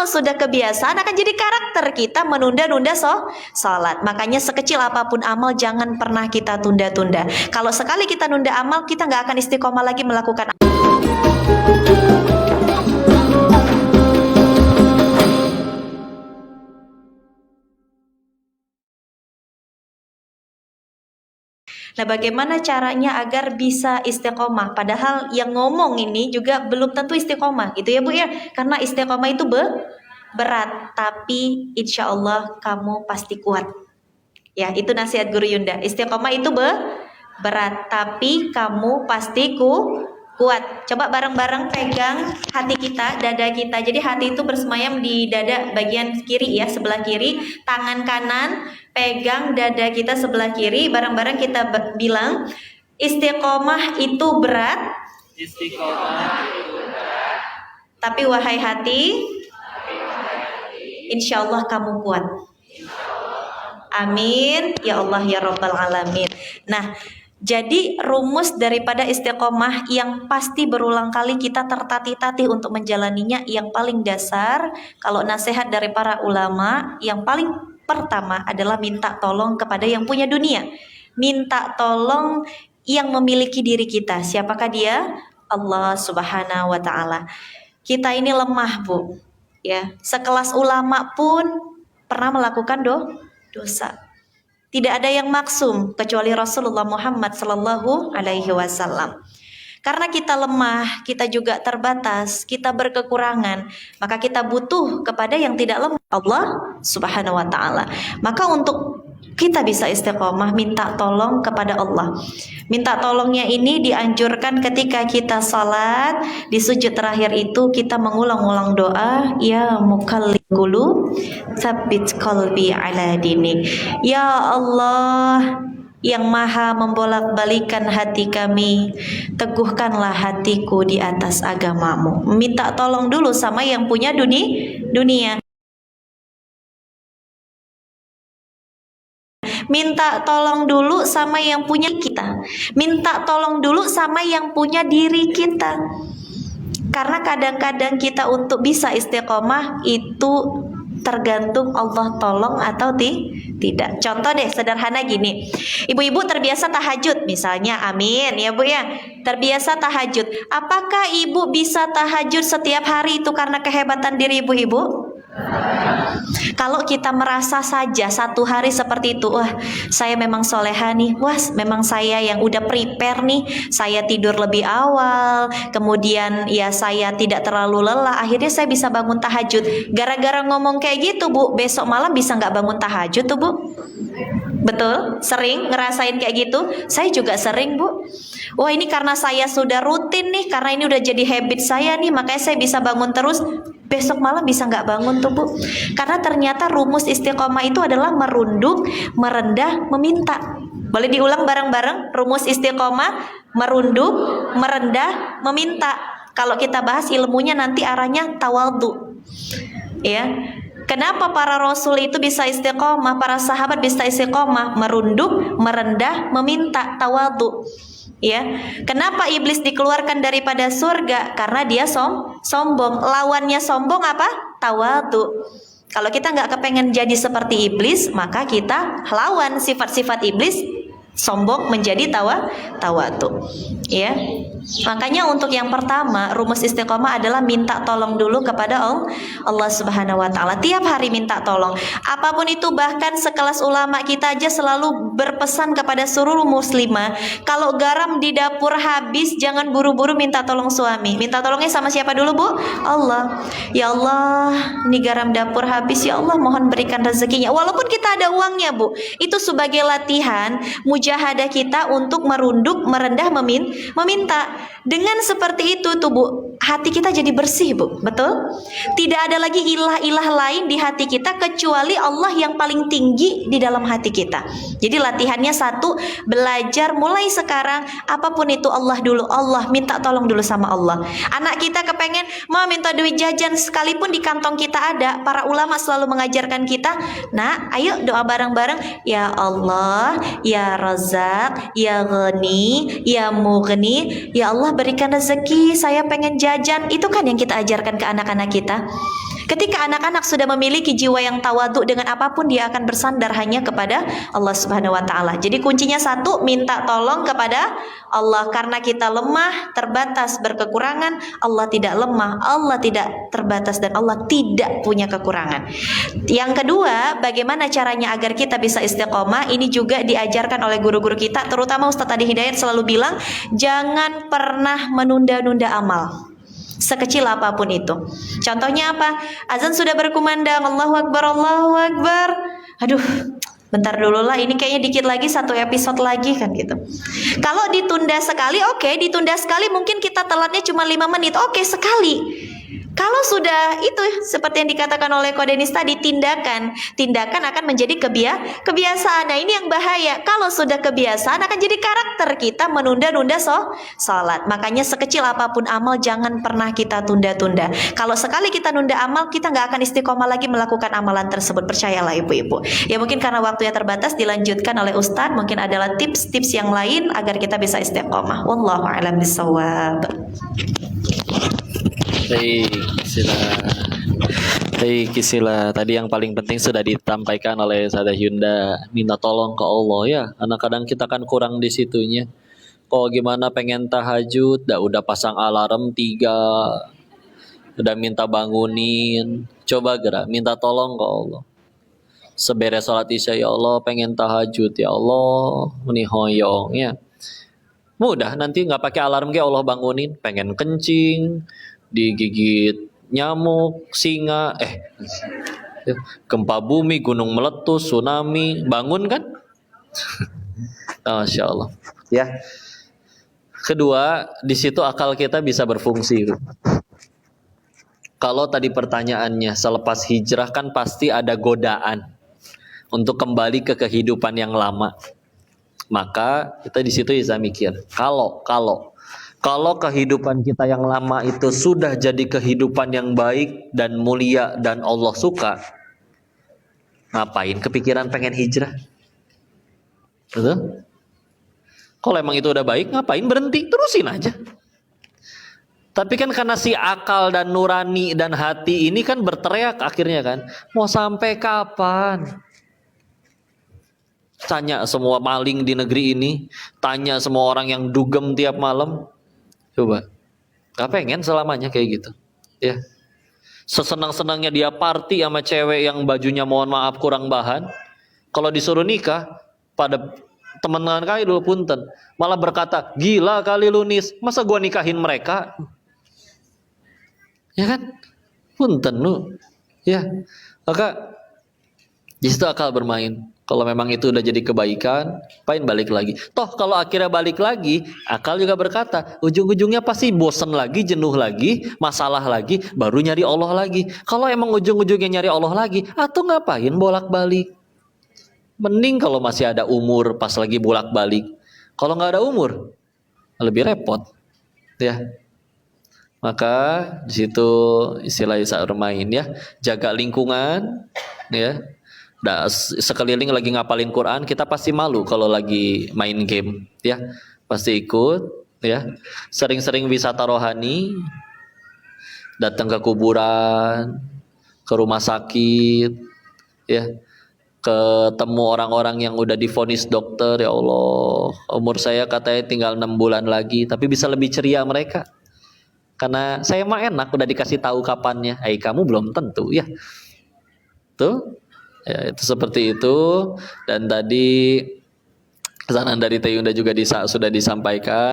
sudah kebiasaan akan jadi karakter kita menunda-nunda sholat. Makanya sekecil apapun amal jangan pernah kita tunda-tunda. Kalau sekali kita nunda amal, kita nggak akan istiqomah lagi melakukan. Nah, bagaimana caranya agar bisa istiqomah? Padahal yang ngomong ini juga belum tentu istiqomah, gitu ya Bu ya. Karena istiqomah itu berat, tapi insya Allah kamu pasti kuat. Ya, itu nasihat Guru Yunda. Istiqomah itu berat, tapi kamu pasti kuat. Coba bareng-bareng pegang hati kita, dada kita. Jadi hati itu bersemayam di dada bagian kiri ya, sebelah kiri. Tangan kanan pegang dada kita sebelah kiri. Bareng-bareng kita bilang, istiqomah itu berat. Istiqomah itu berat. Tapi wahai hati, insya Allah kamu kuat. Amin ya Allah ya Rabbal Alamin. Nah, jadi rumus daripada istiqomah yang pasti berulang kali kita tertatih-tatih untuk menjalaninya, yang paling dasar kalau nasihat dari para ulama, yang paling pertama adalah minta tolong kepada yang punya dunia. Minta tolong yang memiliki diri kita. Siapakah dia? Allah Subhanahu wa taala. Kita ini lemah, Bu. Ya, sekelas ulama pun pernah melakukan dosa. Tidak ada yang maksum kecuali Rasulullah Muhammad sallallahu alaihi wasallam. Karena kita lemah, kita juga terbatas, kita berkekurangan, maka kita butuh kepada yang tidak lemah, Allah Subhanahu wa taala. Maka untuk kita bisa istiqomah, minta tolong kepada Allah. Minta tolongnya ini dianjurkan ketika kita salat, di sujud terakhir itu kita mengulang-ulang doa, ya mukallibul qulub, tsabbit qalbi ala dinik. Ya Allah, yang maha membolak-balikan hati kami, teguhkanlah hatiku di atas agamamu. Minta tolong dulu sama yang punya dunia. Minta tolong dulu sama yang punya kita. Minta tolong dulu sama yang punya diri kita. Karena kadang-kadang kita untuk bisa istiqomah itu tergantung Allah tolong atau tidak. Contoh deh sederhana gini. Ibu-ibu terbiasa tahajud misalnya, amin ya Bu ya. Terbiasa tahajud. Apakah ibu bisa tahajud setiap hari itu karena kehebatan diri ibu-ibu? Kalau kita merasa saja satu hari seperti itu, wah saya memang soleha nih, wah memang saya yang udah prepare nih, saya tidur lebih awal, kemudian ya saya tidak terlalu lelah, akhirnya saya bisa bangun tahajud. Gara-gara ngomong kayak gitu Bu, besok malam bisa nggak bangun tahajud tuh Bu? Betul? Sering ngerasain kayak gitu? Saya juga sering Bu. Wah ini karena saya sudah rutin nih, karena ini udah jadi habit saya nih, makanya saya bisa bangun terus. Besok malam bisa nggak bangun tuh Bu? Karena ternyata rumus istiqomah itu adalah merunduk, merendah, meminta. Boleh diulang bareng-bareng? Rumus istiqomah, merunduk, merendah, meminta. Kalau kita bahas ilmunya nanti arahnya tawadhu. Ya. Kenapa para rasul itu bisa istiqomah, para sahabat bisa istiqomah? Merunduk, merendah, meminta, tawadhu. Ya, kenapa iblis dikeluarkan daripada surga? Karena dia sombong. Lawannya sombong apa? Tawadhu. Kalau kita nggak kepengen jadi seperti iblis, maka kita lawan sifat-sifat iblis, sombong menjadi tawadhu. Ya. Makanya untuk yang pertama, rumus istiqomah adalah minta tolong dulu kepada Allah Subhanahu wa taala. Tiap hari minta tolong. Apapun itu, bahkan sekelas ulama kita aja selalu berpesan kepada seluruh muslimah, kalau garam di dapur habis jangan buru-buru minta tolong suami. Minta tolongnya sama siapa dulu, Bu? Allah. Ya Allah, ini garam dapur habis, ya Allah mohon berikan rezekinya. Walaupun kita ada uangnya, Bu. Itu sebagai latihan mujahadah kita untuk merunduk, merendah, meminta. Dengan seperti itu tuh Bu, hati kita jadi bersih Bu, betul? Tidak ada lagi ilah-ilah lain di hati kita kecuali Allah yang paling tinggi di dalam hati kita. Jadi latihannya satu, belajar mulai sekarang, apapun itu Allah dulu, Allah minta tolong dulu sama Allah. Anak kita kepengen mau minta duit jajan, sekalipun di kantong kita ada, para ulama selalu mengajarkan kita, nah ayo doa bareng-bareng, ya Allah, ya Razak, ya Ghani, ya Mughni, ya Allah berikan rezeki, saya pengen jajan. Itu kan yang kita ajarkan ke anak-anak kita. Ketika anak-anak sudah memiliki jiwa yang tawadhu, dengan apapun dia akan bersandar hanya kepada Allah Subhanahu wa taala. Jadi kuncinya satu, minta tolong kepada Allah, karena kita lemah, terbatas, berkekurangan. Allah tidak lemah, Allah tidak terbatas, dan Allah tidak punya kekurangan. Yang kedua, bagaimana caranya agar kita bisa istiqomah? Ini juga diajarkan oleh guru-guru kita, terutama Ustadz Adi Hidayat selalu bilang, jangan pernah menunda-nunda amal, sekecil apapun itu. Contohnya apa? Azan sudah berkumandang, Allahu Akbar, Allahu Akbar. Aduh, bentar dulu lah, ini kayaknya dikit lagi, satu episode lagi kan gitu. Kalau ditunda sekali, oke, ditunda sekali mungkin kita telatnya cuma 5 menit, oke, sekali. Kalau sudah itu seperti yang dikatakan oleh Kodenis tadi, tindakan akan menjadi kebiasaan. Nah, ini yang bahaya. Kalau sudah kebiasaan akan jadi karakter kita menunda-nunda sholat. Makanya sekecil apapun amal jangan pernah kita tunda-tunda. Kalau sekali kita nunda amal, kita nggak akan istiqomah lagi melakukan amalan tersebut. Percayalah ibu-ibu. Ya mungkin karena waktunya terbatas, dilanjutkan oleh Ustadz. Mungkin adalah tips-tips yang lain agar kita bisa istiqomah. Wallahu a'lam bishawab. Baik, istilah tadi yang paling penting sudah ditampaikan oleh Sadah Hyunda, minta tolong ke Allah ya. Karena kadang kita kan kurang di situnya. Kok gimana pengen tahajud, udah pasang alarm 3, udah minta bangunin, coba gerak, minta tolong ke Allah. Seberes sholat isya, ya Allah pengen tahajud, ya Allah menihoyong ya. Mudah, nanti nggak pakai alarm ke Allah bangunin, pengen kencing, digigit nyamuk, singa, gempa bumi, gunung meletus, tsunami, bangun kan? Masya Allah. Ya. Kedua, di situ akal kita bisa berfungsi. Kalau tadi pertanyaannya, selepas hijrah kan pasti ada godaan untuk kembali ke kehidupan yang lama. Maka kita di situ bisa mikir, kalau kehidupan kita yang lama itu sudah jadi kehidupan yang baik dan mulia dan Allah suka, ngapain kepikiran pengen hijrah? Betul? Kalau emang itu udah baik, ngapain berhenti? Terusin aja. Tapi kan karena si akal dan nurani dan hati ini kan berteriak akhirnya kan, mau sampai kapan? Tanya semua maling di negeri ini, tanya semua orang yang dugem tiap malam. Coba, gak pengen selamanya kayak gitu, ya. Sesenang-senangnya dia party sama cewek yang bajunya mohon maaf kurang bahan. Kalau disuruh nikah, pada teman-teman kali dulu punten, malah berkata, gila kali lu Nis, masa gua nikahin mereka? Ya kan, punten lu, ya. Maka di situ akal bermain. Kalau memang itu udah jadi kebaikan, apain balik lagi? Toh kalau akhirnya balik lagi, akal juga berkata, ujung-ujungnya pasti bosan lagi, jenuh lagi, masalah lagi, baru nyari Allah lagi. Kalau emang ujung-ujungnya nyari Allah lagi, atau ngapain bolak-balik? Mending kalau masih ada umur pas lagi bolak-balik. Kalau nggak ada umur, lebih repot, ya. Maka di situ istilah Isa bermain ya, jaga lingkungan, ya. Sekeliling lagi ngapalin Quran, kita pasti malu kalau lagi main game, ya. Pasti ikut, ya. Sering-sering wisata rohani, datang ke kuburan, ke rumah sakit, ya. Ketemu orang-orang yang udah divonis dokter, ya Allah, umur saya katanya tinggal 6 bulan lagi, tapi bisa lebih ceria mereka. Karena saya mah enak udah dikasih tahu kapannya, kamu belum tentu, ya. Tuh. Ya, itu seperti itu. Dan tadi pesanan dari Teh Yunda juga sudah disampaikan.